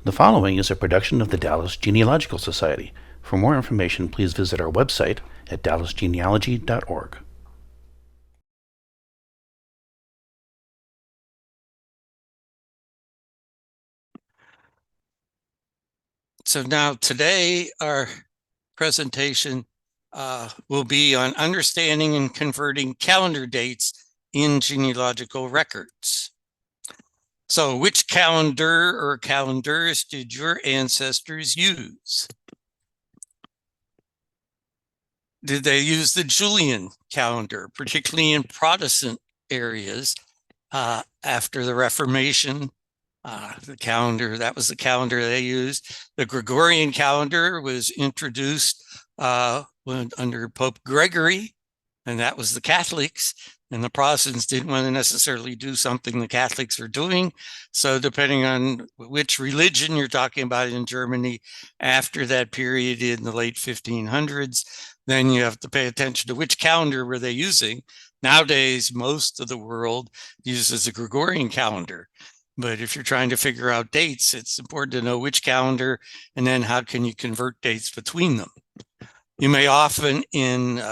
The following is a production of the Dallas Genealogical Society. For more information, please visit our website at dallasgenealogy.org. So now today our presentation will be on understanding and converting calendar dates in genealogical records. So which calendar or calendars did your ancestors use? Did they use the Julian calendar, particularly in Protestant areas after the Reformation? That was the calendar they used. The Gregorian calendar was introduced under Pope Gregory, and that was the Catholics. And the Protestants didn't want to necessarily do something the Catholics are doing. So depending on which religion you're talking about in Germany, after that period in the late 1500s, then you have to pay attention to which calendar were they using. Nowadays, most of the world uses the Gregorian calendar. But if you're trying to figure out dates, it's important to know which calendar and then how can you convert dates between them. You may often in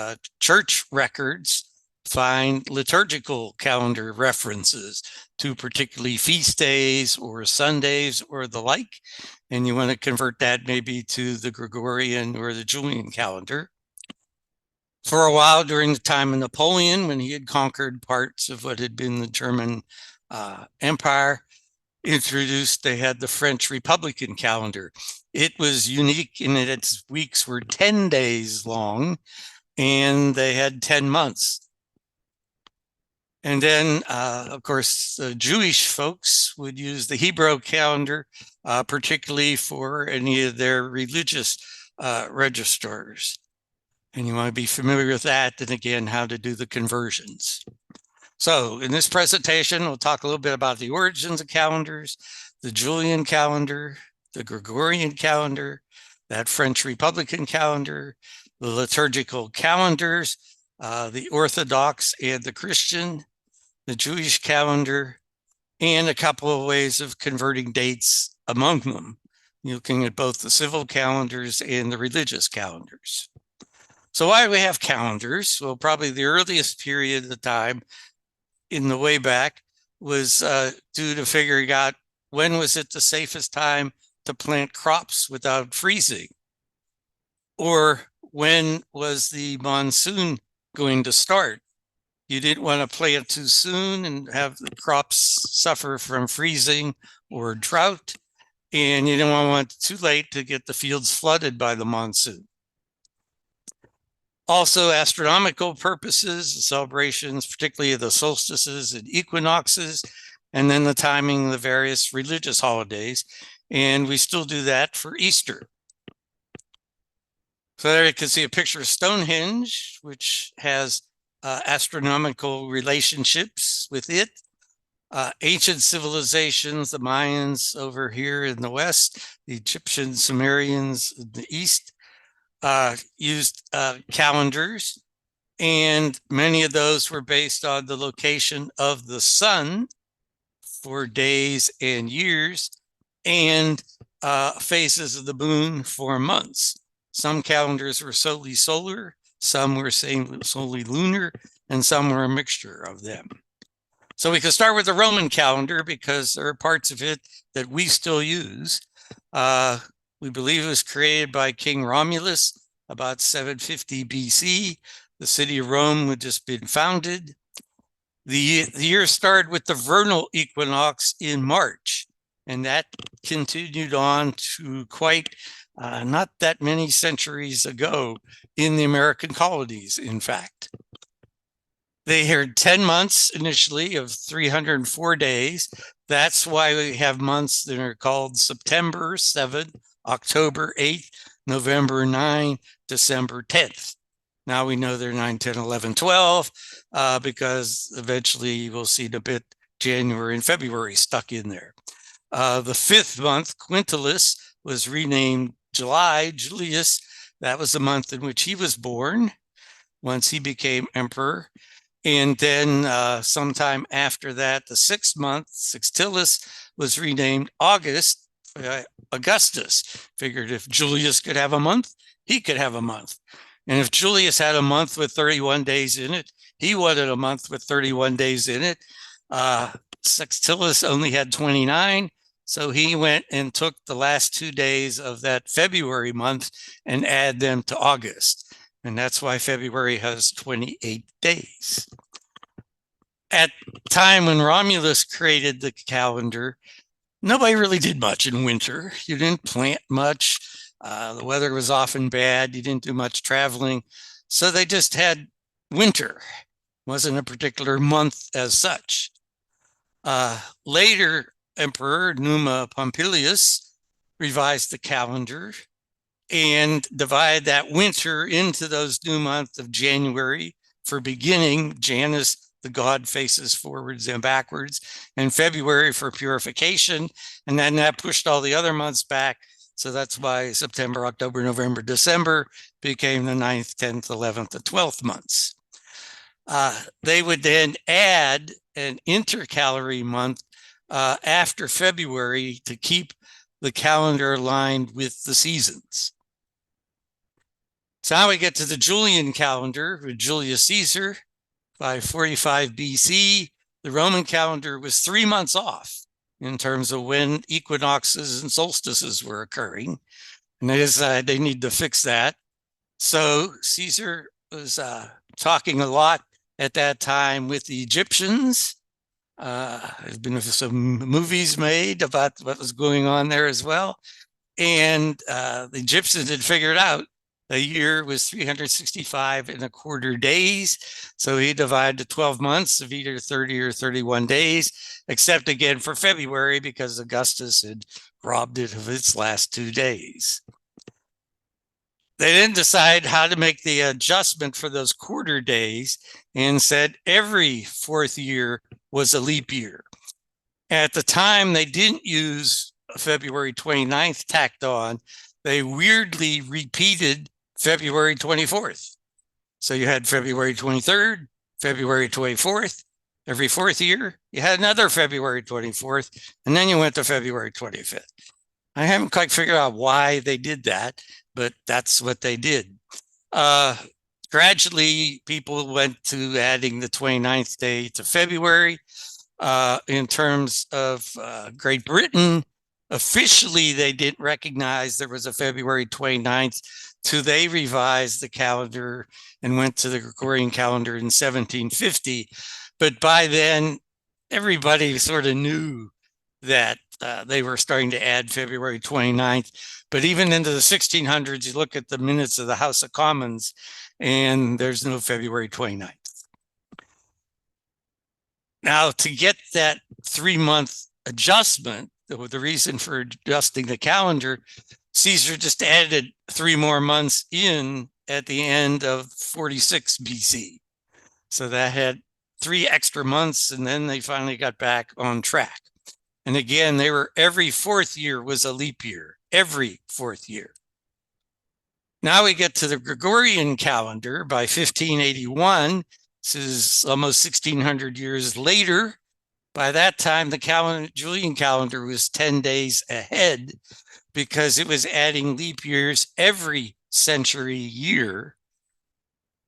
church records find liturgical calendar references to particularly feast days or Sundays or the like, and you want to convert that maybe to the Gregorian or the Julian calendar. For a while during the time of Napoleon, when he had conquered parts of what had been the German Empire, they had the French Republican calendar. It was unique in that its weeks were 10 days long and they had 10 months. And then, of course, the Jewish folks would use the Hebrew calendar, particularly for any of their religious registers. And you want to be familiar with that, and again, how to do the conversions. So in this presentation, we'll talk a little bit about the origins of calendars, the Julian calendar, the Gregorian calendar, that French Republican calendar, the liturgical calendars, the Orthodox and the Christian, the Jewish calendar, and a couple of ways of converting dates among them, looking at both the civil calendars and the religious calendars. So why do we have calendars? Well, probably the earliest period of the time in the way back was due to figuring out when was it the safest time to plant crops without freezing, or when was the monsoon going to start. You didn't want to plant too soon and have the crops suffer from freezing or drought, and you didn't want it too late to get the fields flooded by the monsoon. Also, astronomical purposes, the celebrations, particularly of the solstices and equinoxes, and then the timing of the various religious holidays. And we still do that for Easter. So there you can see a picture of Stonehenge, which has astronomical relationships with it. Ancient civilizations, the Mayans over here in the west, the Egyptian Sumerians in the east, used calendars, and many of those were based on the location of the sun for days and years, and phases of the moon for months. Some calendars were solely solar, some were solely lunar, and some were a mixture of them. So we can start with the Roman calendar because there are parts of it that we still use. We believe it was created by King Romulus about 750 BC. The city of Rome had just been founded. The year started with the vernal equinox in March, and that continued on to quite not that many centuries ago in the American colonies, in fact. They had 10 months initially of 304 days. That's why we have months that are called September 7th, October 8th, November 9, December 10th. Now we know they're 9, 10, 11, 12, because eventually we'll see a bit January and February stuck in there. The fifth month, Quintilis, was renamed July, Julius. That was the month in which he was born once he became emperor. And then sometime after that, the sixth month, Sextilis, was renamed August Augustus. Figured if Julius could have a month, he could have a month. And if Julius had a month with 31 days in it, he wanted a month with 31 days in it. Sextilis only had 29. So he went and took the last 2 days of that February month and add them to August. And that's why February has 28 days. At the time when Romulus created the calendar, nobody really did much in winter. You didn't plant much. The weather was often bad. You didn't do much traveling. So they just had winter. Wasn't a particular month as such. Later, Emperor Numa Pompilius revised the calendar and divided that winter into those new months of January for beginning. Janus, the god, faces forwards and backwards, and February for purification. And then that pushed all the other months back. So that's why September, October, November, December became the 9th, 10th, 11th, and 12th months. They would then add an intercalary month after February to keep the calendar aligned with the seasons. So now we get to the Julian calendar with Julius Caesar. By 45 BC, the Roman calendar was 3 months off in terms of when equinoxes and solstices were occurring. And they decided they need to fix that. So Caesar was talking a lot at that time with the Egyptians. There's been some movies made about what was going on there as well. And the Egyptians had figured out the year was 365 and a quarter days. So he divided the 12 months of either 30 or 31 days, except again for February because Augustus had robbed it of its last 2 days. They then decide how to make the adjustment for those quarter days and said every 4th year was a leap year. At the time, they didn't use February 29th tacked on. They weirdly repeated February 24th. So you had February 23rd, February 24th. Every 4th year, you had another February 24th, and then you went to February 25th. I haven't quite figured out why they did that, but that's what they did. Gradually, people went to adding the 29th day to February. In terms of Great Britain, officially, they didn't recognize there was a February 29th till they revised the calendar and went to the Gregorian calendar in 1750. But by then, everybody sort of knew that they were starting to add February 29th. But even into the 1600s, you look at the minutes of the House of Commons, and there's no February 29th. Now, to get that 3-month adjustment, the reason for adjusting the calendar, Caesar just added 3 more months in at the end of 46 BC. So that had 3 extra months, and then they finally got back on track. And again, they were every 4th year was a leap year, every 4th year. Now we get to the Gregorian calendar by 1581. This is almost 1600 years later. By that time, the Julian calendar was 10 days ahead because it was adding leap years every century year.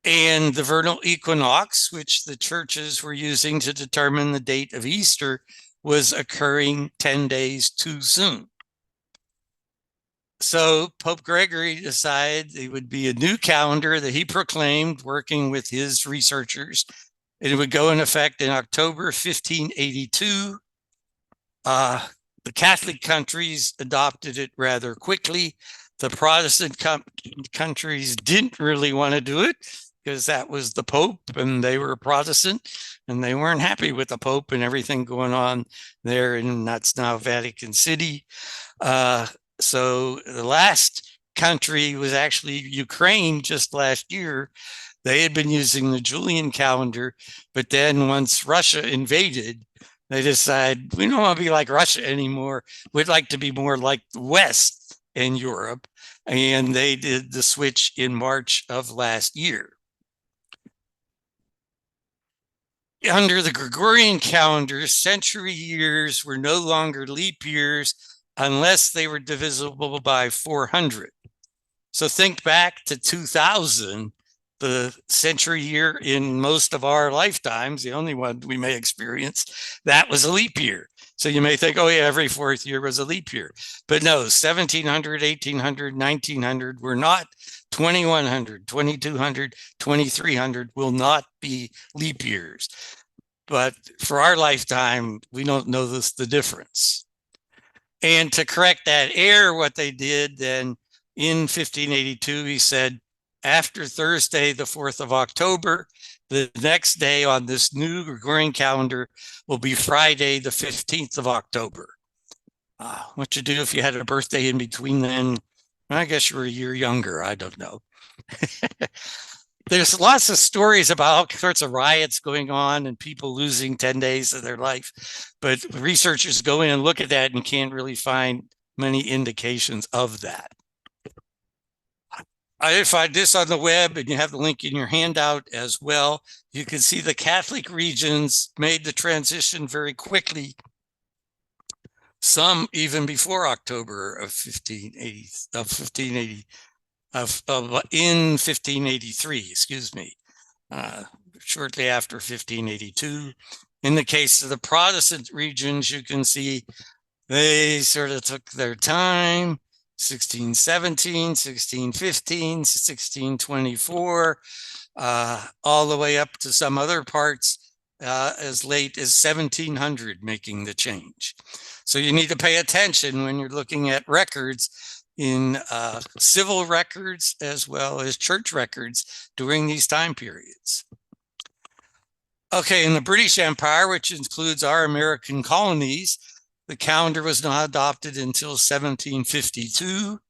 And the vernal equinox, which the churches were using to determine the date of Easter, was occurring 10 days too soon. So Pope Gregory decided it would be a new calendar that he proclaimed, working with his researchers. It would go in effect in October 1582. The Catholic countries adopted it rather quickly. The Protestant countries didn't really want to do it because that was the Pope and they were Protestant and they weren't happy with the Pope and everything going on there, and that's now Vatican City. So the last country was actually Ukraine just last year. They had been using the Julian calendar, but then once Russia invaded, they decided, we don't want to be like Russia anymore. We'd like to be more like the West and Europe. And they did the switch in March of last year. Under the Gregorian calendar, century years were no longer leap years, unless they were divisible by 400. So think back to 2000, the century year in most of our lifetimes, the only one we may experience, that was a leap year. So you may think, oh yeah, every fourth year was a leap year. But no, 1700, 1800, 1900 were not. 2100, 2200, 2300 will not be leap years. But for our lifetime, we don't know the difference. And to correct that error, what they did then in 1582, he said, after Thursday, the 4th of October, the next day on this new Gregorian calendar will be Friday, the 15th of October. What you do if you had a birthday in between then? I guess you were a year younger. I don't know. There's lots of stories about all sorts of riots going on and people losing 10 days of their life. But researchers go in and look at that and can't really find many indications of that. I find this on the web, and you have the link in your handout as well. You can see the Catholic regions made the transition very quickly, some even before October of 1580, in 1583, excuse me, shortly after 1582. In the case of the Protestant regions, you can see they sort of took their time. 1617, 1615, 1624, all the way up to some other parts as late as 1700 making the change. So you need to pay attention when you're looking at records in civil records as well as church records during these time periods. Okay, in the British Empire, which includes our American colonies, the calendar was not adopted until 1752.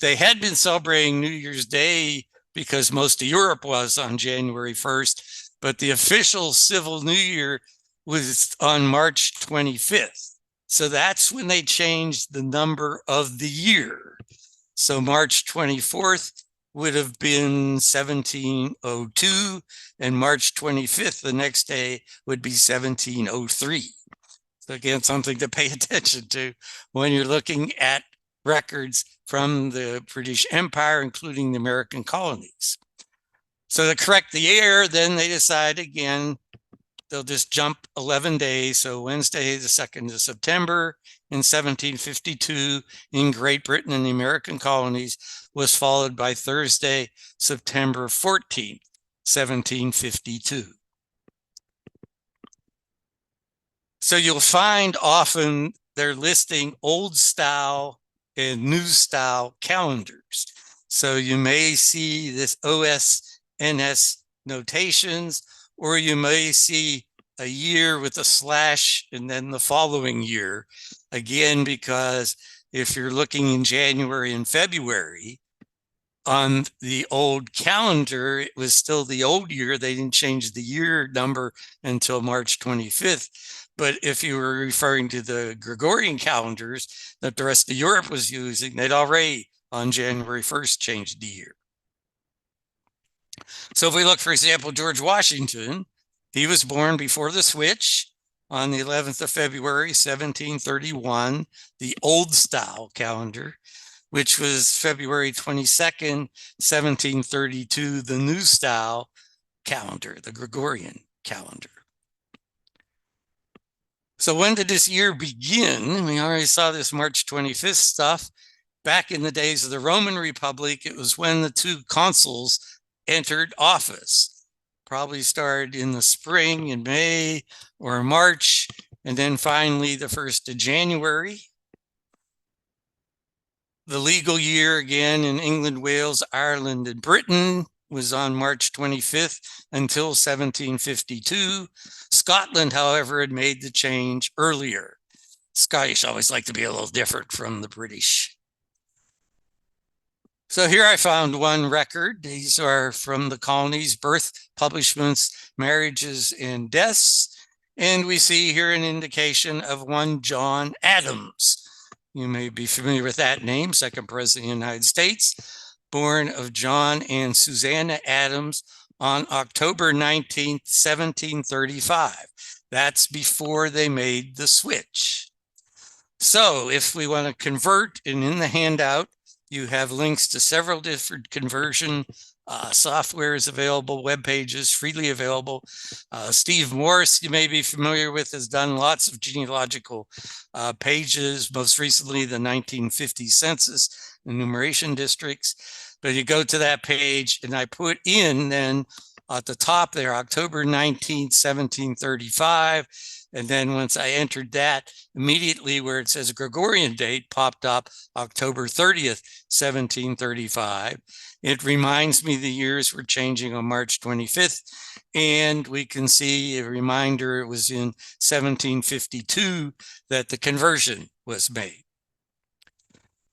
They had been celebrating New Year's Day because most of Europe was on January 1st, but the official civil New Year was on March 25th. So that's when they changed the number of the year. So March 24th would have been 1702, and March 25th, the next day, would be 1703. So again, something to pay attention to when you're looking at records from the British Empire, including the American colonies. So to correct the error, then they decide again, they'll just jump 11 days. So Wednesday, the 2nd of September in 1752 in Great Britain and the American colonies was followed by Thursday, September 14th, 1752. So you'll find often they're listing old style and new style calendars. So you may see this OS/NS notations, or you may see a year with a slash and then the following year. Again, because if you're looking in January and February, on the old calendar, it was still the old year. They didn't change the year number until March 25th. But if you were referring to the Gregorian calendars that the rest of Europe was using, they'd already on January 1st changed the year. So if we look, for example, George Washington, he was born before the switch on the 11th of February, 1731, the old style calendar, which was February 22nd, 1732, the new style calendar, the Gregorian calendar. So when did this year begin? We already saw this March 25th stuff. Back in the days of the Roman Republic, it was when the two consuls entered office. Probably started in the spring, in May or March, and then finally the 1st of January. The legal year, again, in England, Wales, Ireland, and Britain was on March 25th until 1752. Scotland, however, had made the change earlier. Scottish always like to be a little different from the British. So here I found one record. These are from the colonies: birth, publishments, marriages, and deaths. And we see here an indication of one John Adams. You may be familiar with that name, second president of the United States, born of John and Susanna Adams on October 19th, 1735. That's before they made the switch. So if we want to convert, and in the handout, you have links to several different conversion softwares available, web pages freely available. Steve Morse, you may be familiar with, has done lots of genealogical pages, most recently the 1950 census enumeration districts. But you go to that page, and I put in then at the top there, October 19th, 1735. And then once I entered that, immediately where it says Gregorian date popped up October 30th, 1735. It reminds me the years were changing on March 25th. And we can see a reminder it was in 1752 that the conversion was made.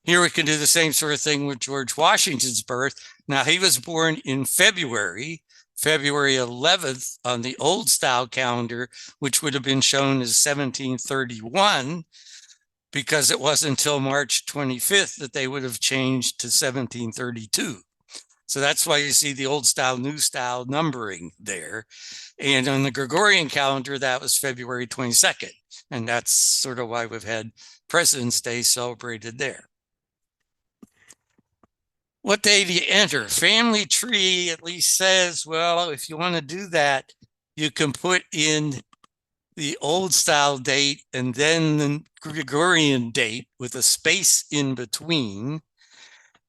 Here we can do the same sort of thing with George Washington's birth. Now, he was born in February 11th on the old style calendar, which would have been shown as 1731, because it wasn't until March 25th that they would have changed to 1732. So that's why you see the old style, new style numbering there. And on the Gregorian calendar, that was February 22nd. And that's sort of why we've had President's Day celebrated there. What day do you enter? Family tree at least says, well, if you want to do that, you can put in the old style date and then the Gregorian date with a space in between.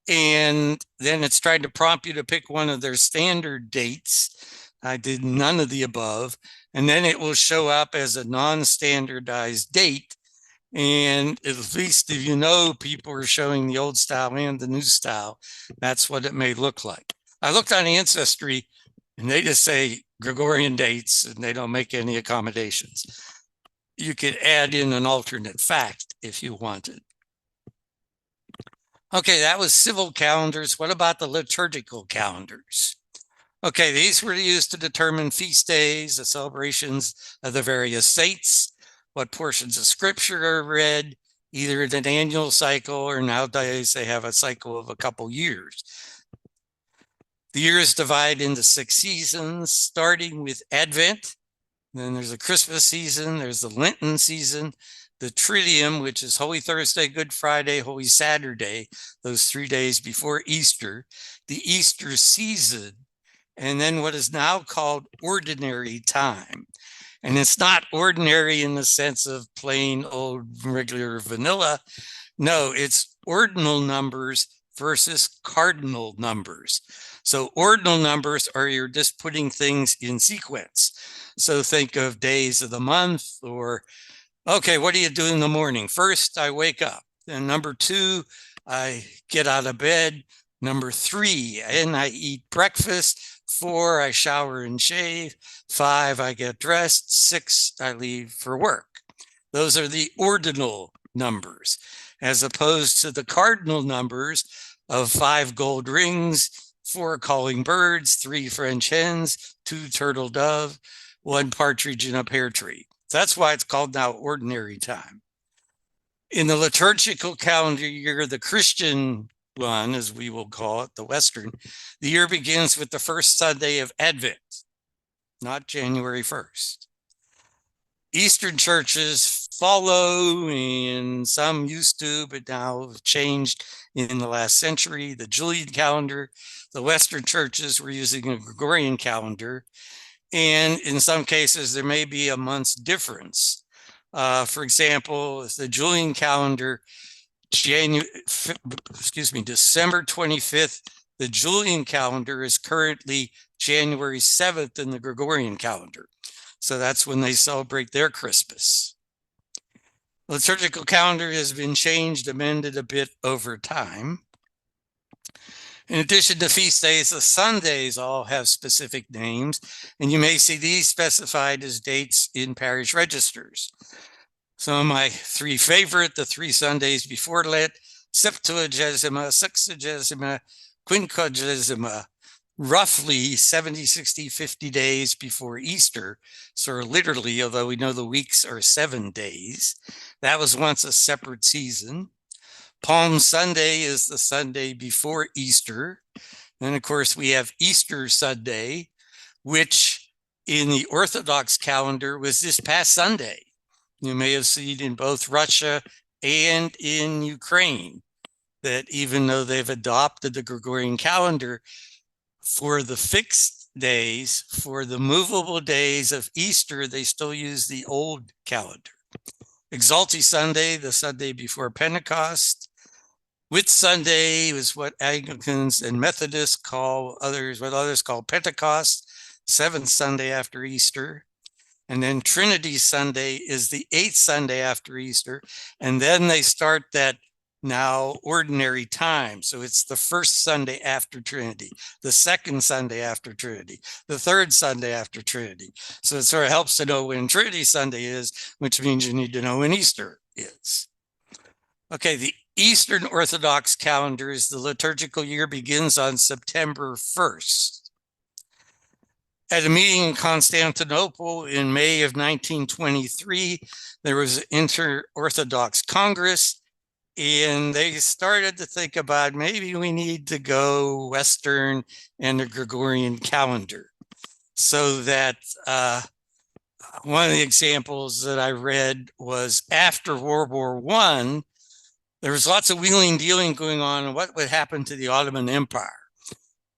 And then it's trying to prompt you to pick one of their standard dates. I did none of the above. And then it will show up as a non-standardized date. And at least if you know people are showing the old style and the new style, that's what it may look like. I looked on Ancestry and they just say Gregorian dates and they don't make any accommodations. You could add in an alternate fact if you wanted. Okay, that was civil calendars. What about the liturgical calendars? Okay, these were used to determine feast days, the celebrations of the various saints, what portions of scripture are read, either in an annual cycle or nowadays they have a cycle of a couple years. The year is divided into 6 seasons, starting with Advent. Then there's a Christmas season, there's the Lenten season, the Triduum, which is Holy Thursday, Good Friday, Holy Saturday, those 3 days before Easter, the Easter season, and then what is now called ordinary time. And it's not ordinary in the sense of plain old regular vanilla. No, it's ordinal numbers versus cardinal numbers. So ordinal numbers are you're just putting things in sequence. So think of days of the month, or, okay, what do you do in the morning? First, I wake up. Then number 2, I get out of bed. Number 3, and I eat breakfast. 4, I shower and shave. 5, I get dressed. 6, I leave for work. Those are the ordinal numbers, as opposed to the cardinal numbers of 5 gold rings, 4 calling birds, 3 French hens, 2 turtle dove, 1 partridge in a pear tree. That's why it's called now ordinary time. In the liturgical calendar year, the Christian one, as we will call it, the Western, the year begins with the first Sunday of Advent, not January 1st. Eastern churches follow, and some used to, but now changed in the last century, the Julian calendar. The Western churches were using a Gregorian calendar. And in some cases, there may be a month's difference. For example, if the Julian calendar, December 25th, the Julian calendar is currently January 7th in the Gregorian calendar. So that's when they celebrate their Christmas. The liturgical calendar has been changed, amended a bit over time. In addition to feast days, the Sundays all have specific names, and you may see these specified as dates in parish registers. Some of my 3 favorite, the 3 Sundays before Lent, Septuagesima, Sexagesima, Quinquagesima, roughly 70, 60, 50 days before Easter. So literally, although we know the weeks are 7 days, that was once a separate season. Palm Sunday is the Sunday before Easter. And of course, we have Easter Sunday, which in the Orthodox calendar was this past Sunday. You may have seen in both Russia and in Ukraine, that even though they've adopted the Gregorian calendar, for the fixed days, for the movable days of Easter, they still use the old calendar. Exalted Sunday, the Sunday before Pentecost. Whit Sunday was what Anglicans and Methodists call what others call Pentecost, seventh Sunday after Easter. And then Trinity Sunday is the eighth Sunday after Easter. And then they start that now ordinary time. So it's the first Sunday after Trinity, the second Sunday after Trinity, the third Sunday after Trinity. So it sort of helps to know when Trinity Sunday is, which means you need to know when Easter is. Okay, the Eastern Orthodox calendar is the liturgical year begins on September 1st. At a meeting in Constantinople in May of 1923, there was an Inter-Orthodox Congress, and they started to think about maybe we need to go Western and the Gregorian calendar. So that one of the examples that I read was after World War I, there was lots of wheeling dealing going on what would happen to the Ottoman Empire.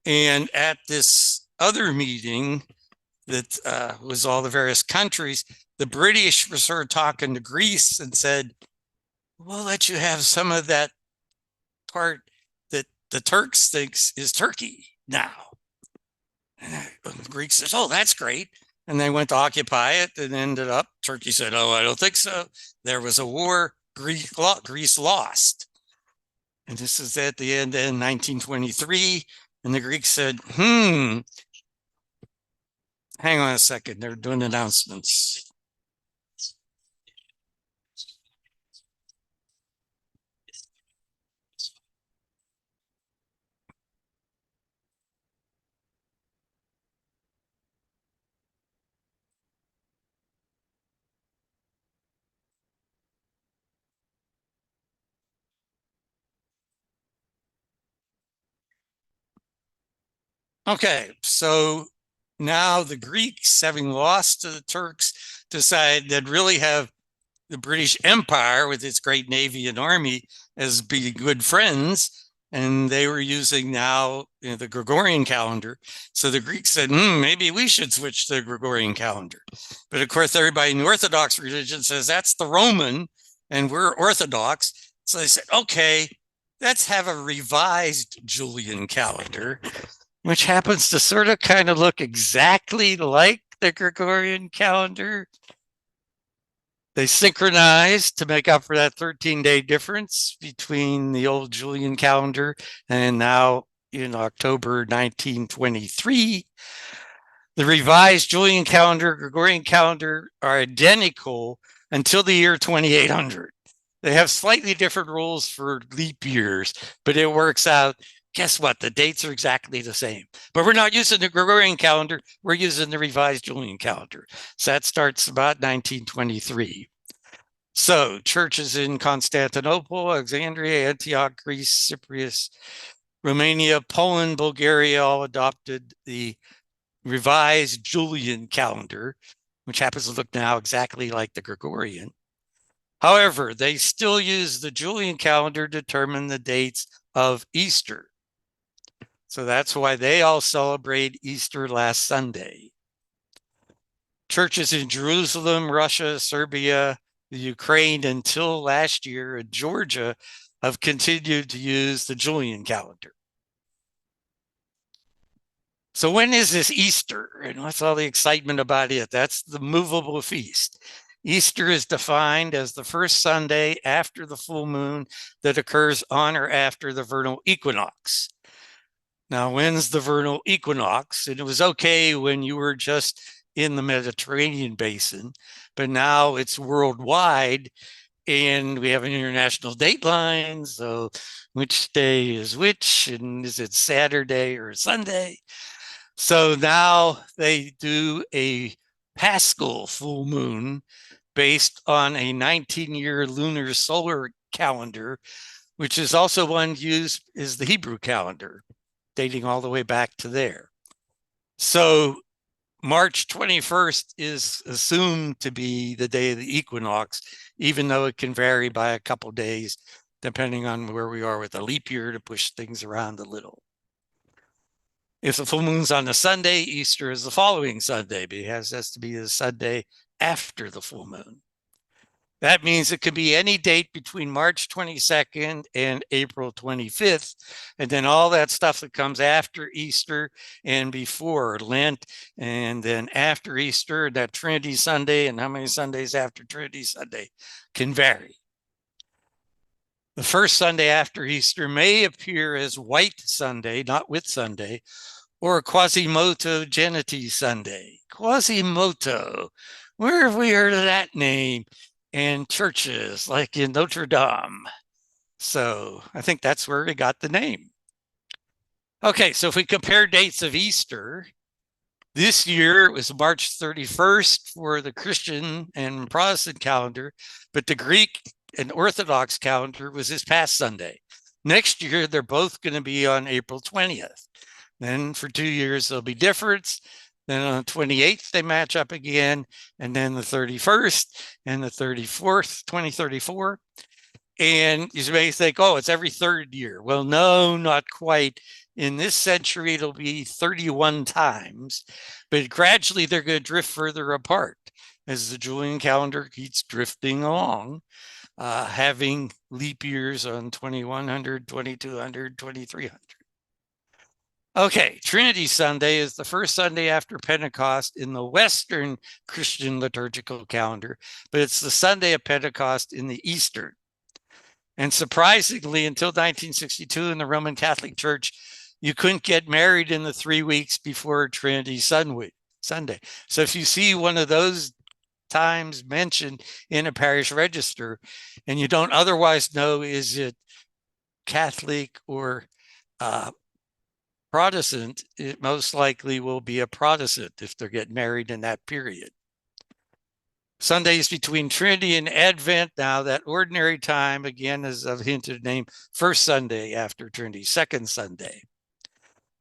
And at this other meeting that was all the various countries, the British were sort of talking to Greece and said, we'll let you have some of that part that the Turks thinks is Turkey now. And the Greeks says, oh, that's great. And they went to occupy it and ended up, Turkey said, oh, I don't think so. There was a war, Greece lost. And this is at the end in 1923. And the Greeks said, hang on a second, they're doing announcements. Okay, so now the Greeks, having lost to the Turks, decide they'd really have the British Empire with its great navy and army as being good friends. And they were using now the Gregorian calendar. So the Greeks said, maybe we should switch to the Gregorian calendar. But of course, everybody in the Orthodox religion says that's the Roman and we're Orthodox. So they said, okay, let's have a revised Julian calendar, which happens to sort of kind of look exactly like the Gregorian calendar. They synchronized to make up for that 13-day difference between the old Julian calendar and now in October 1923. The revised Julian calendar, Gregorian calendar are identical until the year 2800. They have slightly different rules for leap years, but it works out. Guess what? The dates are exactly the same. But we're not using the Gregorian calendar. We're using the revised Julian calendar. So that starts about 1923. So churches in Constantinople, Alexandria, Antioch, Greece, Cyprus, Romania, Poland, Bulgaria all adopted the revised Julian calendar, which happens to look now exactly like the Gregorian. However, they still use the Julian calendar to determine the dates of Easter. So that's why they all celebrate Easter last Sunday. Churches in Jerusalem, Russia, Serbia, the Ukraine, until last year, and Georgia have continued to use the Julian calendar. So when is this Easter? And what's all the excitement about it? That's the movable feast. Easter is defined as the first Sunday after the full moon that occurs on or after the vernal equinox. Now, when's the vernal equinox? And it was okay when you were just in the Mediterranean basin, but now it's worldwide and we have an international dateline. So which day is which? And is it Saturday or Sunday? So now they do a Paschal full moon based on a 19-year lunar solar calendar, which is also one used as the Hebrew calendar, dating all the way back to there. So March 21st is assumed to be the day of the equinox, even though it can vary by a couple days, depending on where we are with a leap year to push things around a little. If the full moon's on a Sunday, Easter is the following Sunday, because it has to be the Sunday after the full moon. That means it could be any date between March 22nd and April 25th. And then all that stuff that comes after Easter and before Lent, and then after Easter, that Trinity Sunday, and how many Sundays after Trinity Sunday can vary. The first Sunday after Easter may appear as White Sunday, not Whit Sunday, or Quasimodo Geniti Sunday. Quasimodo. Where have we heard of that name? In churches like in Notre Dame. So I think that's where we got the name. Okay, so if we compare dates of Easter, this year it was March 31st for the Christian and Protestant calendar, but the Greek and Orthodox calendar was this past Sunday. Next year, they're both going to be on April 20th. Then for 2 years, there'll be difference. Then on the 28th, they match up again. And then the 31st and the 34th, 2034. And you may think, oh, it's every third year. Well, no, not quite. In this century, it'll be 31 times, but gradually they're going to drift further apart as the Julian calendar keeps drifting along, having leap years on 2100, 2200, 2300. Okay, Trinity Sunday is the first Sunday after Pentecost in the Western Christian liturgical calendar, but it's the Sunday of Pentecost in the Eastern. And surprisingly, until 1962 in the Roman Catholic Church, you couldn't get married in the 3 weeks before Trinity Sunday. So if you see one of those times mentioned in a parish register and you don't otherwise know, is it Catholic or Protestant, it most likely will be a Protestant if they're getting married in that period. Sundays between Trinity and Advent. Now, that ordinary time, again, as I've hinted, name first Sunday after Trinity, second Sunday.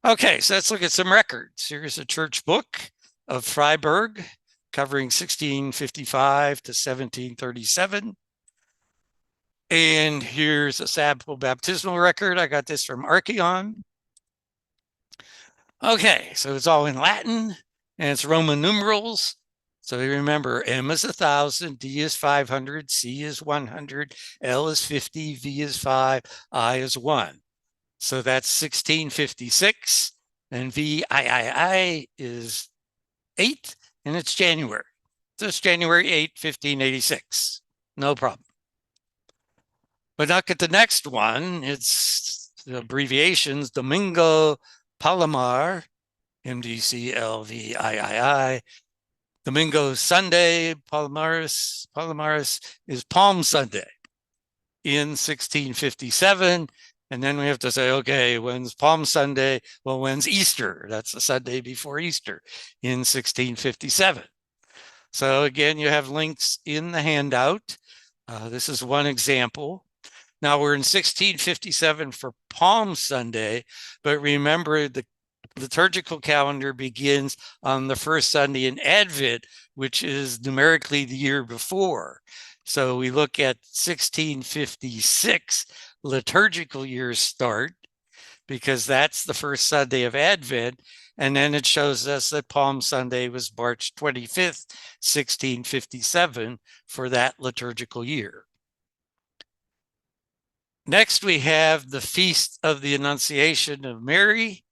Okay, so let's look at some records. Here's a church book of Freiburg covering 1655 to 1737. And here's a sample baptismal record. I got this from Archeon. Okay, so it's all in Latin and it's Roman numerals. So you remember M is 1,000, D is 500, C is 100, L is 50, V is 5, I is 1. So that's 1656, and VIII is 8, and it's January. So it's January 8, 1586. No problem. But look at the next one. It's the abbreviations, Domingo Palomar, MDCLVIII. Domingo Sunday, Palomares is Palm Sunday in 1657. And then we have to say, okay, when's Palm Sunday? Well, when's Easter? That's the Sunday before Easter in 1657. So again, you have links in the handout. This is one example. Now we're in 1657 for Palm Sunday, but remember the liturgical calendar begins on the first Sunday in Advent, which is numerically the year before. So we look at 1656 liturgical year start, because that's the first Sunday of Advent. And then it shows us that Palm Sunday was March 25th, 1657 for that liturgical year. Next, we have the Feast of the Annunciation of Mary,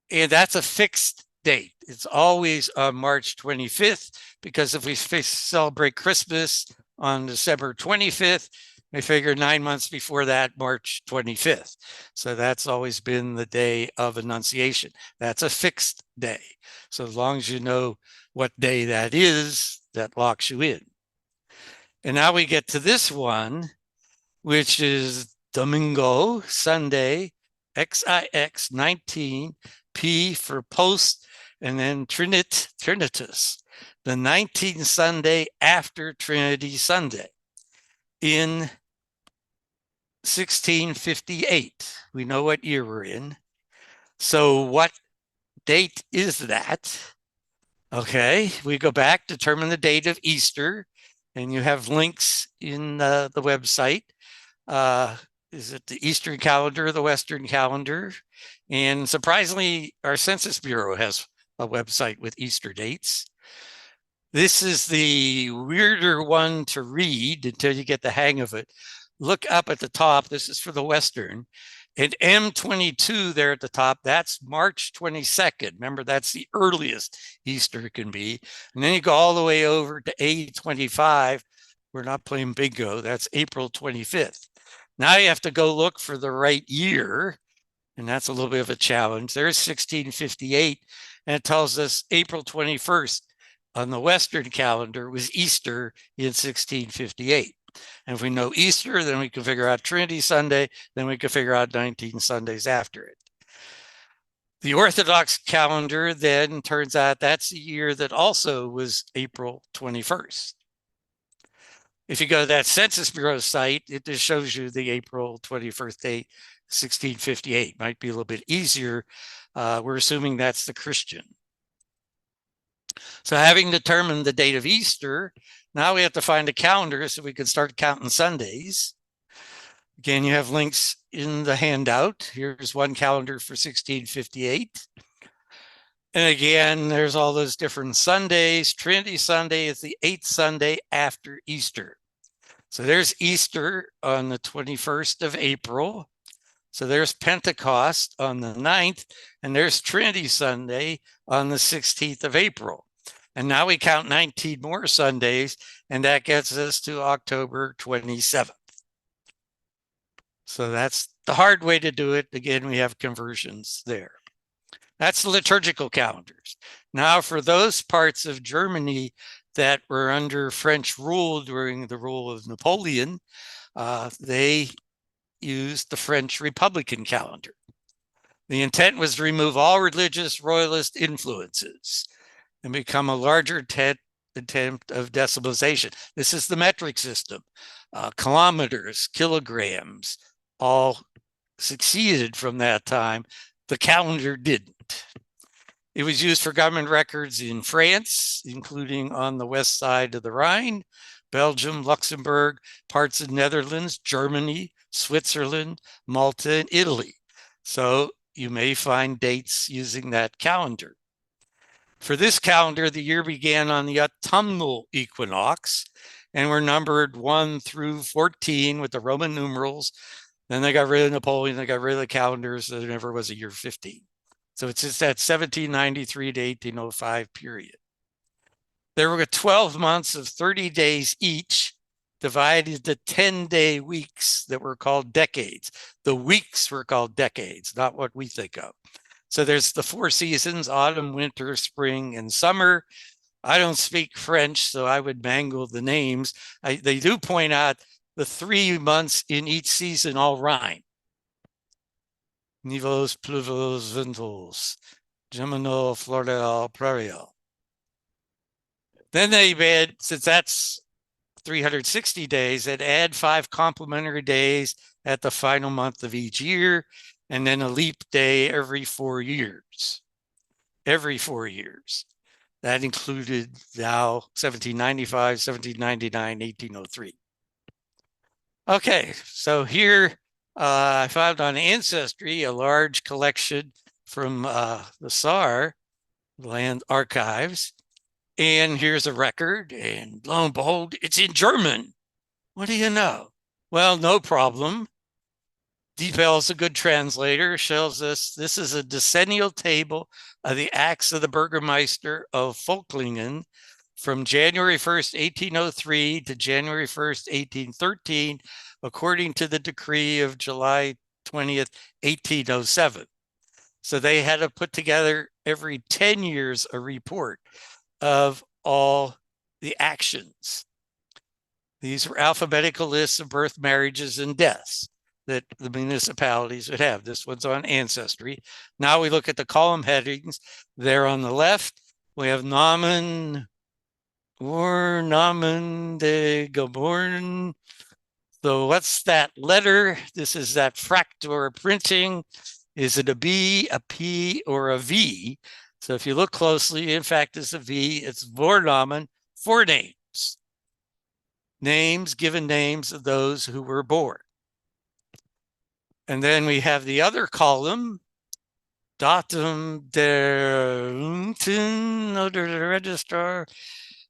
and that's a fixed date. It's always on March 25th, because if we celebrate Christmas on December 25th, we figure 9 months before that, March 25th. So that's always been the day of Annunciation. That's a fixed day. So as long as you know what day that is, that locks you in. And now we get to this one, which is Domingo, Sunday, XIX 19, P for post, and then Trinitas, the 19th Sunday after Trinity Sunday in 1658. We know what year we're in. So what date is that? Okay, we go back, determine the date of Easter, and you have links in the website. Uh, is it the Eastern calendar or the Western calendar? And surprisingly, our Census Bureau has a website with Easter dates. This is the weirder one to read until you get the hang of it. Look up at the top. This is for the Western. And M22 there at the top, that's March 22nd. Remember, that's the earliest Easter can be. And then you go all the way over to A25. We're not playing bingo. That's April 25th. Now you have to go look for the right year. And that's a little bit of a challenge. There's 1658, and it tells us April 21st on the Western calendar was Easter in 1658. And if we know Easter, then we can figure out Trinity Sunday, then we can figure out 19 Sundays after it. The Orthodox calendar then turns out that's a year that also was April 21st. If you go to that Census Bureau site, it just shows you the April 21st date, 1658. Might be a little bit easier. We're assuming that's the Christian. So having determined the date of Easter, now we have to find a calendar so we can start counting Sundays. Again, you have links in the handout. Here's one calendar for 1658. And again, there's all those different Sundays. Trinity Sunday is the 8th Sunday after Easter. So there's Easter on the 21st of April. So there's Pentecost on the 9th, and there's Trinity Sunday on the 16th of April. And now we count 19 more Sundays, and that gets us to October 27th. So that's the hard way to do it. Again, we have conversions there. That's the liturgical calendars. Now, for those parts of Germany that were under French rule during the rule of Napoleon, they used the French Republican calendar. The intent was to remove all religious royalist influences and become a larger attempt of decimalization. This is the metric system. Kilometers, kilograms, all succeeded from that time. The calendar didn't. It was used for government records in France, including on the west side of the Rhine, Belgium, Luxembourg, parts of Netherlands, Germany, Switzerland, Malta, and Italy. So you may find dates using that calendar. For this calendar, the year began on the autumnal equinox and were numbered 1 through 14 with the Roman numerals. Then they got rid of Napoleon, they got rid of the calendars, so there never was a year 15. So it's just that 1793 to 1805 period. There were 12 months of 30 days each, divided into 10-day weeks that were called decades. The weeks were called decades, not what we think of. So there's the 4 seasons: autumn, winter, spring, and summer. I don't speak French, so I would mangle the names. They do point out the 3 months in each season all rhyme. Nivos, pluvos, ventals, Gemino, Floreal, Prairial. Then they add, since that's 360 days, they'd add 5 complementary days at the final month of each year, and then a leap day every 4 years. Every 4 years. That included now 1795, 1799, 1803. Okay, so here I found on Ancestry a large collection from the SAR, Land Archives. And here's a record, and lo and behold, it's in German. What do you know? Well, no problem. DePel is a good translator, shows us this is a decennial table of the acts of the Burgermeister of Völklingen from January 1st, 1803 to January 1st, 1813, according to the decree of July 20th, 1807. So they had to put together every 10 years a report of all the actions. These were alphabetical lists of birth, marriages, and deaths that the municipalities would have. This one's on Ancestry. Now we look at the column headings. There on the left, we have Namen or Namen de Geboren. So what's that letter? This is that fractal printing. Is it a B, a P, or a V? So if you look closely, in fact, it's a V, it's Vornamen, four names. Names, given names of those who were born. And then we have the other column, Datum der oder der Registrar.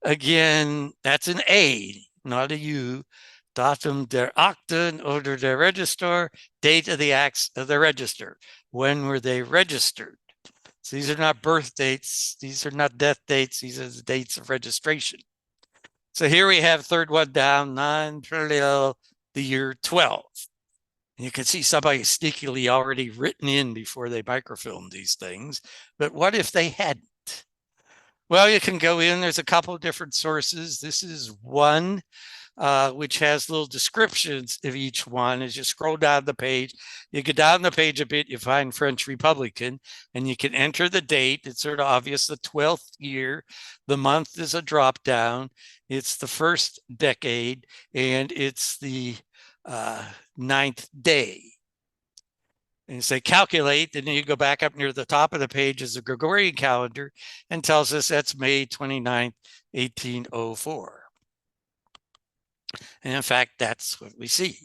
Again, that's an A, not a U. Datum der Akten oder der Registrar, date of the acts of the register. When were they registered? So these are not birth dates. These are not death dates. These are the dates of registration. So here we have third one down, 9 trillion, the year 12. And you can see somebody sneakily already written in before they microfilmed these things. But what if they hadn't? Well, you can go in. There's a couple of different sources. This is one which has little descriptions of each one. As you scroll down the page, you go down the page a bit, you find French Republican, and you can enter the date. It's sort of obvious, the 12th year. The month is a drop down. It's the first decade, and it's the ninth day. And you say calculate, and then you go back up near the top of the page is the Gregorian calendar and tells us that's May 29th, 1804. And in fact, that's what we see.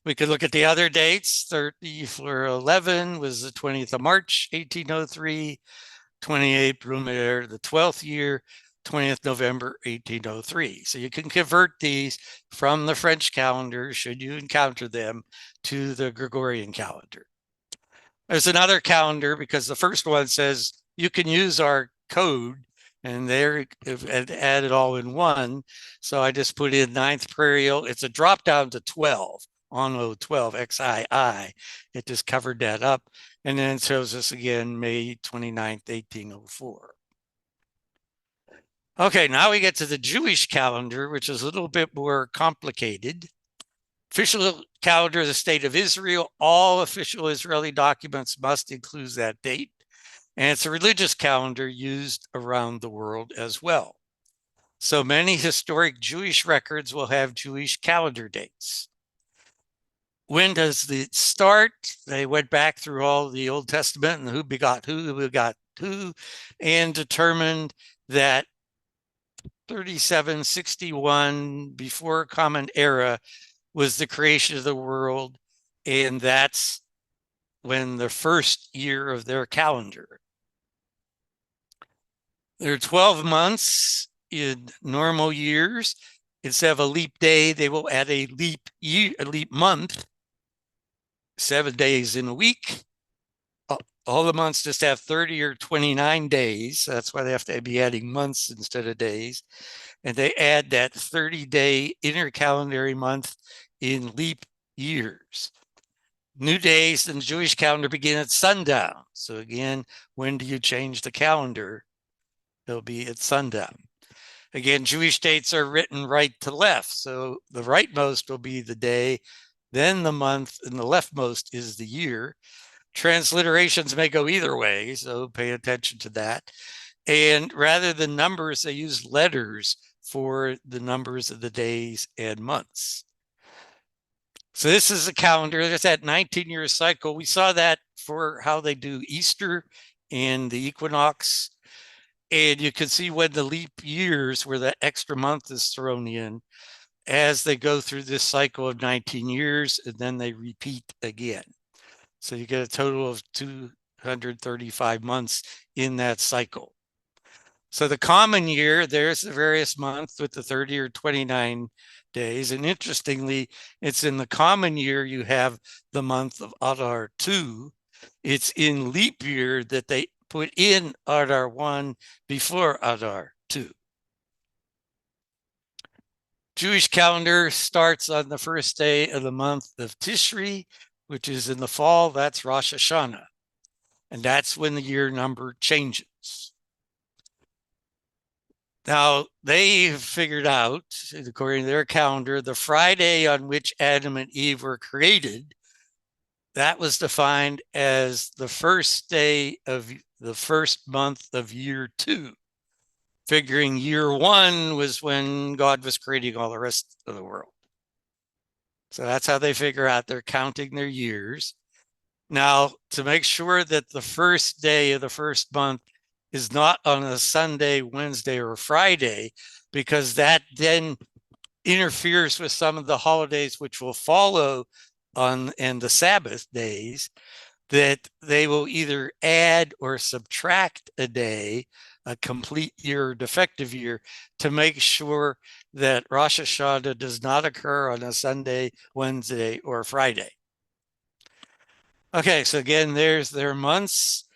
We could look at the other dates. 30 for 11 was the 20th of March, 1803. 28th Brumaire, the 12th year, 20th November, 1803. So you can convert these from the French calendar, should you encounter them, to the Gregorian calendar. There's another calendar because the first one says you can use our code, and they're added all in one. So I just put in 9th Prairial. It's a drop down to 12, on 12, XII. It just covered that up. And then it shows us again, May 29th, 1804. Okay, now we get to the Jewish calendar, which is a little bit more complicated. Official calendar of the state of Israel. All official Israeli documents must include that date. And it's a religious calendar used around the world as well. So many historic Jewish records will have Jewish calendar dates. When does it start? They went back through all the Old Testament and who begot who, and determined that 3761 before Common Era was the creation of the world, and that's when the first year of their calendar. There are 12 months in normal years. Instead of a leap day, they will add a leap year, a leap month, 7 days in a week. All the months just have 30 or 29 days. That's why they have to be adding months instead of days. And they add that 30-day intercalendary month in leap years. New days in the Jewish calendar begin at sundown. So again, when do you change the calendar? They'll be at sundown. Again, Jewish dates are written right to left. So the rightmost will be the day, then the month, and the leftmost is the year. Transliterations may go either way, so pay attention to that. And rather than numbers, they use letters for the numbers of the days and months. So this is a calendar. There's that 19-year cycle. We saw that for how they do Easter and the equinox. And you can see when the leap years, where the extra month is thrown in, as they go through this cycle of 19 years, and then they repeat again. So you get a total of 235 months in that cycle. So the common year, there's the various months with the 30 or 29 days. And interestingly, it's in the common year you have the month of Adar 2. It's in leap year that they put in Adar 1 before Adar 2. Jewish calendar starts on the first day of the month of Tishri, which is in the fall. That's Rosh Hashanah. And that's when the year number changes. Now, they figured out, according to their calendar, the Friday on which Adam and Eve were created, that was defined as the first day of the first month of year 2. Figuring year 1 was when God was creating all the rest of the world. So that's how they figure out they're counting their years. Now, to make sure that the first day of the first month is not on a Sunday, Wednesday, or Friday, because that then interferes with some of the holidays which will follow on and the Sabbath days, that they will either add or subtract a day, a complete year or defective year, to make sure that Rosh Hashanah does not occur on a Sunday, Wednesday, or Friday. Okay, so again, there's their months,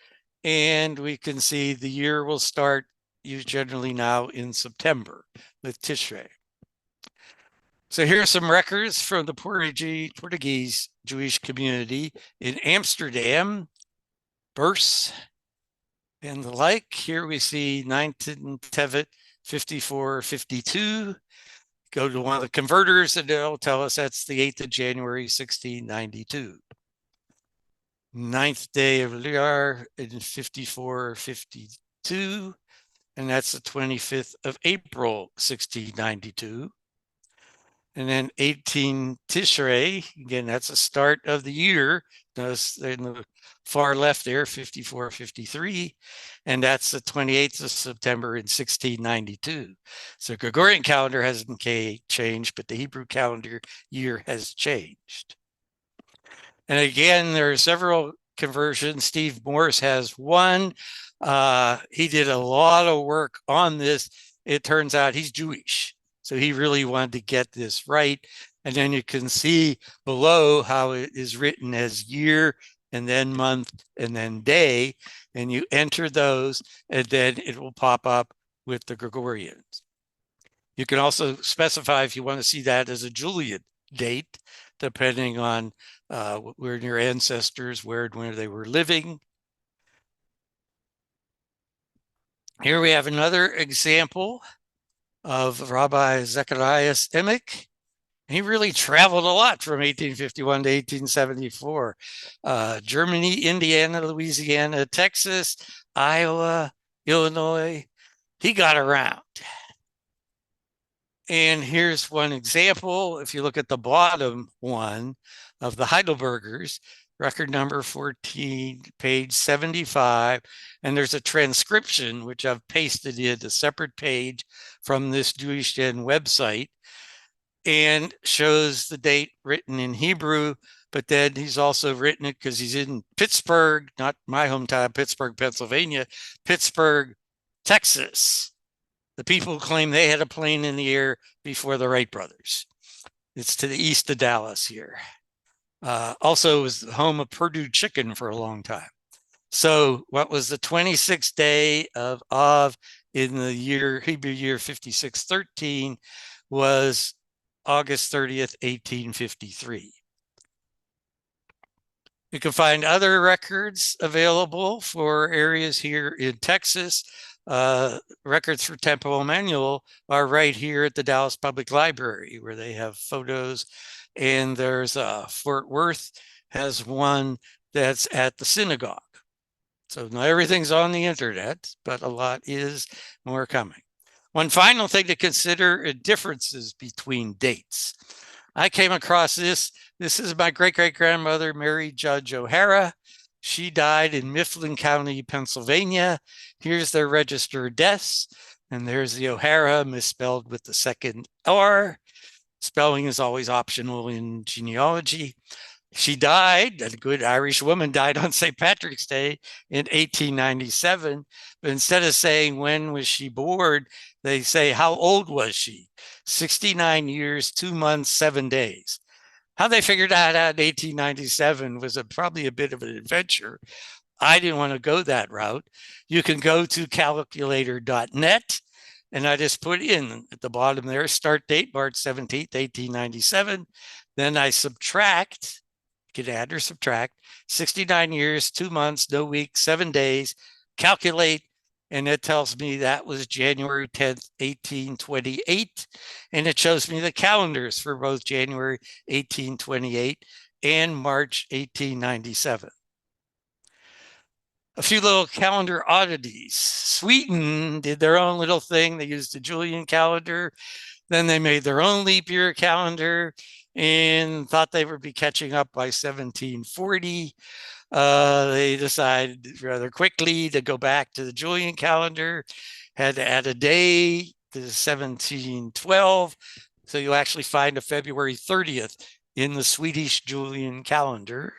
and we can see the year will start generally now in September with Tishrei. So here are some records from the Portuguese Jewish community in Amsterdam, births and the like. Here we see 19 Tevet 5452. Go to one of the converters and they'll tell us that's the 8th of January, 1692. Ninth day of Liar in 5452, and that's the 25th of April, 1692. And then 18 Tishrei, again, that's the start of the year. Notice in the far left there, 54, 53. And that's the 28th of September in 1692. So Gregorian calendar hasn't changed, but the Hebrew calendar year has changed. And again, there are several conversions. Steve Morse has one. He did a lot of work on this. It turns out he's Jewish. So he really wanted to get this right. And then you can see below how it is written as year and then month and then day. And you enter those and then it will pop up with the Gregorians. You can also specify if you want to see that as a Julian date, depending on where your ancestors, where they were living. Here we have another example of Rabbi Zacharias Emek. He really traveled a lot from 1851 to 1874. Germany, Indiana, Louisiana, Texas, Iowa, Illinois. He got around. And here's one example. If you look at the bottom one of the Heidelbergers, record number 14, page 75, and there's a transcription, which I've pasted in a separate page from this Jewish Den website, and shows the date written in Hebrew, but then he's also written it because he's in Pittsburgh, not my hometown, Pittsburgh, Pennsylvania, Pittsburgh, Texas. The people claim they had a plane in the air before the Wright brothers. It's to the east of Dallas here. Also, it was the home of Purdue Chicken for a long time. So, what was the 26th day of Av in the year Hebrew year 5613 was August 30th, 1853. You can find other records available for areas here in Texas. Records for Temple Emanuel are right here at the Dallas Public Library, where they have photos. And there's Fort Worth has one that's at the synagogue. So not everything's on the internet, but a lot is more coming. One final thing to consider are differences between dates. I came across this. This is my great-great-grandmother, Mary Judge O'Hara. She died in Mifflin County, Pennsylvania. Here's their registered deaths. And there's the O'Hara misspelled with the second R. Spelling is always optional in genealogy. She died, a good Irish woman died on St. Patrick's Day in 1897. But instead of saying when was she born, they say how old was she? 69 years, 2 months, 7 days. How they figured that out in 1897 was probably a bit of an adventure. I didn't want to go that route. You can go to calculator.net, and I just put in at the bottom there, start date, March 17th, 1897. Then I subtract, you can add or subtract, 69 years, 2 months, no weeks, 7 days, calculate, and it tells me that was January 10th, 1828. And it shows me the calendars for both January 1828 and March 1897. A few little calendar oddities. Sweden did their own little thing. They used the Julian calendar. Then they made their own leap year calendar. and thought they would be catching up by 1740. They decided rather quickly to go back to the Julian calendar, had to add a day to 1712. So you actually find a February 30th in the Swedish Julian calendar.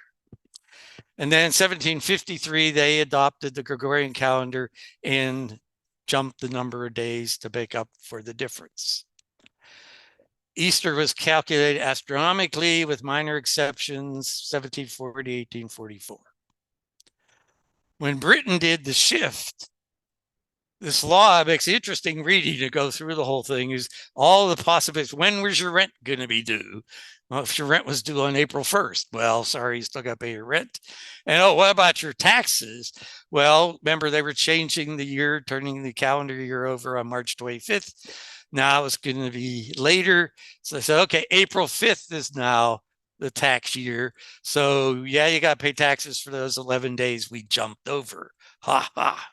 And then in 1753, they adopted the Gregorian calendar and jumped the number of days to make up for the difference. Easter was calculated astronomically with minor exceptions, 1740, 1844. When Britain did the shift, this law makes interesting reading to go through the whole thing. Is all the possibilities. When was your rent going to be due? Well, if your rent was due on April 1st, well, sorry, you still got to pay your rent. And oh, what about your taxes? Well, remember they were changing the year, turning the calendar year over on March 25th. Now it's going to be later. So they said, okay, April 5th is now the tax year. So yeah, you got to pay taxes for those 11 days we jumped over. Ha ha.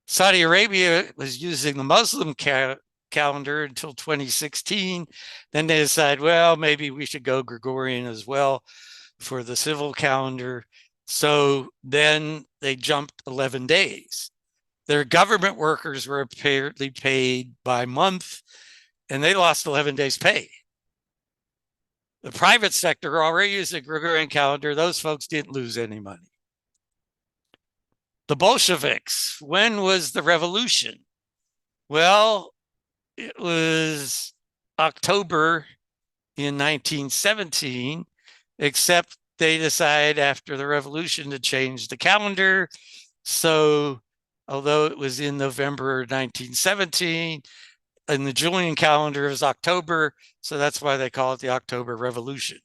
Saudi Arabia was using the Muslim calendar until 2016. Then they decided, well, maybe we should go Gregorian as well for the civil calendar. So then they jumped 11 days. Their government workers were apparently paid by month, and they lost 11 days' pay. The private sector already used a Gregorian calendar. Those folks didn't lose any money. The Bolsheviks, when was the revolution? Well, it was October in 1917, except they decided after the revolution to change the calendar. So, although it was in November 1917, in the Julian calendar it was October, so that's why they call it the October Revolution.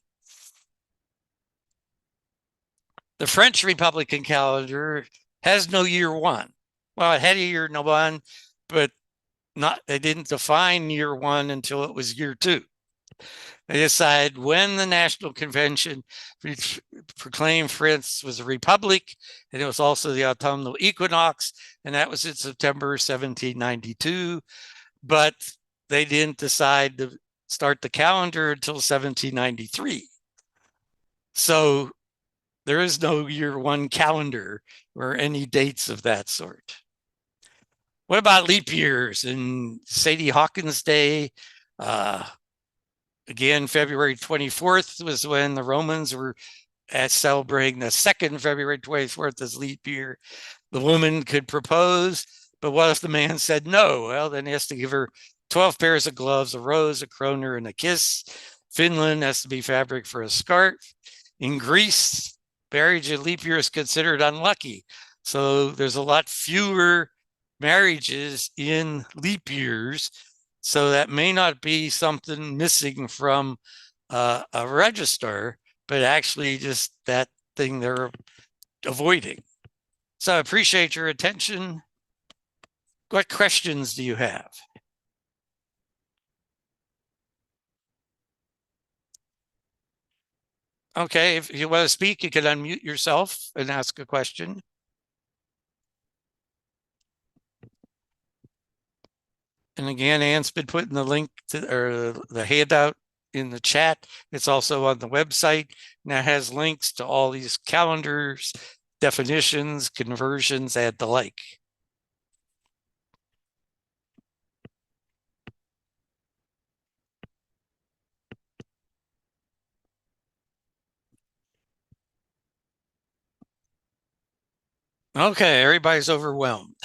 The French Republican calendar has no year one. Well, it had a year one, but they didn't define year one until it was year two. They decided when the National Convention proclaimed France was a republic, and it was also the autumnal equinox, and that was in September 1792. But they didn't decide to start the calendar until 1793. So there is no year one calendar or any dates of that sort. What about leap years and Sadie Hawkins Day? Again, February 24th was when the Romans were celebrating the second February 24th as leap year. The woman could propose, but what if the man said no? Well, then he has to give her 12 pairs of gloves, a rose, a kroner, and a kiss. Finland has to be fabric for a scarf. In Greece, marriage in leap year is considered unlucky. So there's a lot fewer marriages in leap years. So that may not be something missing from a register, but actually just that thing they're avoiding. So I appreciate your attention. What questions do you have? Okay, if you want to speak, you can unmute yourself and ask a question. And again, Ann's been putting the link to or the handout in the chat. It's also on the website. Now has links to all these calendars, definitions, conversions, and the like. Okay, everybody's overwhelmed.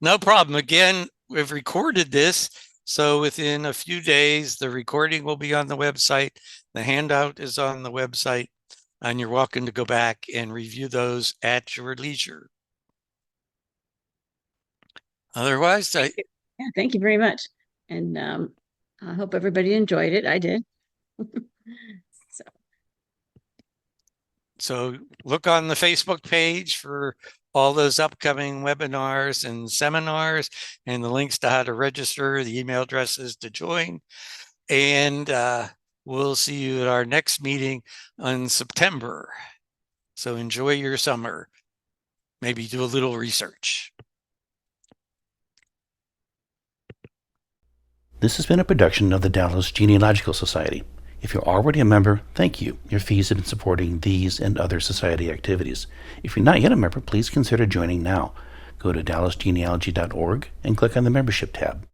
No problem. Again, we've recorded this. So within a few days, the recording will be on the website. The handout is on the website, and you're welcome to go back and review those at your leisure. Otherwise, yeah, thank you very much. And I hope everybody enjoyed it. I did. So look on the Facebook page for all those upcoming webinars and seminars and the links to how to register, the email addresses to join. And we'll see you at our next meeting in September. So enjoy your summer. Maybe do a little research. This has been a production of the Dallas Genealogical Society. If you're already a member, thank you. Your fees have been supporting these and other society activities. If you're not yet a member, please consider joining now. Go to dallasgenealogy.org and click on the membership tab.